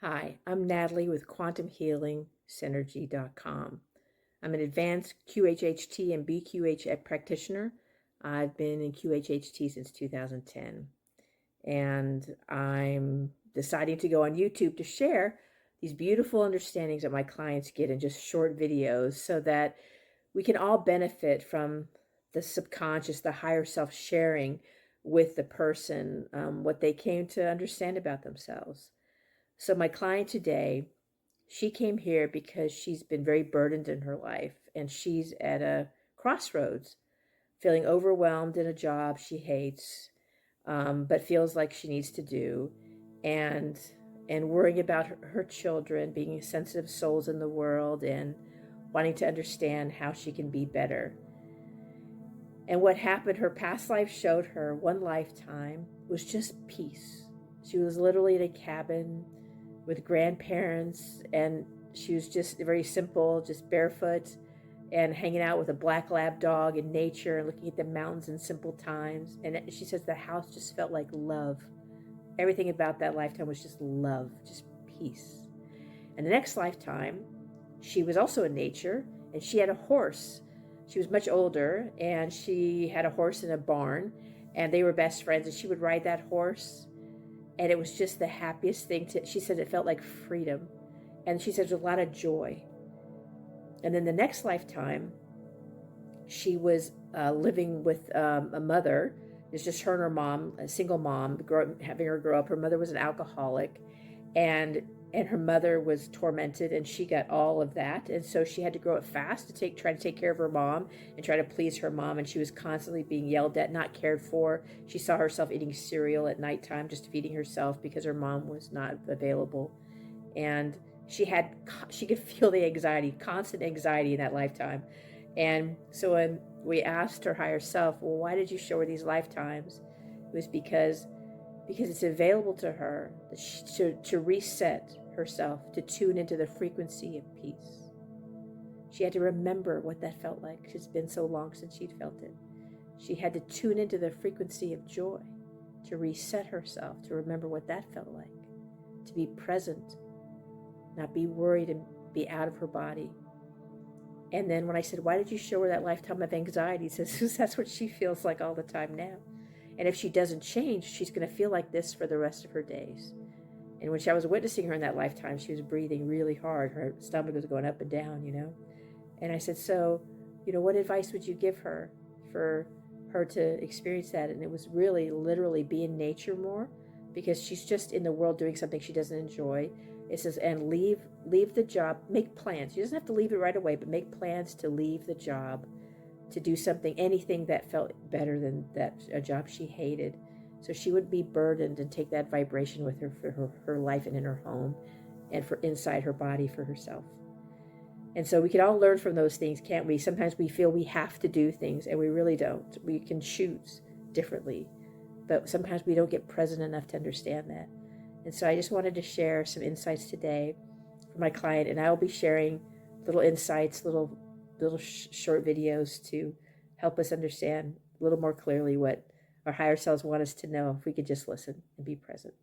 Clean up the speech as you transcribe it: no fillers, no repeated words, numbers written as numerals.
Hi, I'm Natalie with quantumhealingsynergy.com. I'm an advanced QHHT and BQHT practitioner. I've been in QHHT since 2010, and I'm deciding to go on YouTube to share these beautiful understandings that my clients get in just short videos so that we can all benefit from the subconscious, the higher self sharing with the person what they came to understand about themselves. So my client today, she came here because she's been very burdened in her life and she's at a crossroads, feeling overwhelmed in a job she hates, but feels like she needs to do, and worrying about her children, being sensitive souls in the world, and wanting to understand how she can be better. And what happened, her past life showed her one lifetime was just peace. She was literally in a cabin with grandparents, and she was just very simple, just barefoot and hanging out with a black lab dog in nature and looking at the mountains in simple times. And she says the house just felt like love. Everything about that lifetime was just love, just peace. And the next lifetime, she was also in nature, and she had a horse. She was much older, and she had a horse in a barn, and they were best friends, and she would ride that horse, and it was just the happiest thing. She said it felt like freedom, and she said there's a lot of joy. And then the next lifetime, she was living with a mother. It's just her and her mom, a single mom, having her grow up. Her mother was an alcoholic, and her mother was tormented, and she got all of that, and so she had to grow up fast to try to take care of her mom and try to please her mom. And she was constantly being yelled at, not cared for. She saw herself eating cereal at nighttime, just feeding herself because her mom was not available. And she could feel the anxiety, constant anxiety in that lifetime. And so when we asked her higher self, well, why did you show her these lifetimes? It was because it's available to her to reset herself, to tune into the frequency of peace. She had to remember what that felt like. It's been so long since she'd felt it. She had to tune into the frequency of joy, to reset herself, to remember what that felt like, to be present, not be worried and be out of her body. And then when I said, why did you show her that lifetime of anxiety? He says, that's what she feels like all the time now. And if she doesn't change, she's going to feel like this for the rest of her days. And when I was witnessing her in that lifetime, she was breathing really hard. Her stomach was going up and down, And I said, so, what advice would you give her for her to experience that? And it was really, literally be in nature more, because she's just in the world doing something she doesn't enjoy. It says, and leave the job, make plans. She doesn't have to leave it right away, but make plans to leave the job, to do something, anything that felt better than a job she hated. So she would be burdened and take that vibration with her for her life and in her home and for inside her body for herself. And so we can all learn from those things, can't we? Sometimes we feel we have to do things, and we really don't. We can choose differently, but sometimes we don't get present enough to understand that. And so I just wanted to share some insights today for my client, and I will be sharing little insights, little short videos to help us understand a little more clearly what our higher selves want us to know if we could just listen and be present.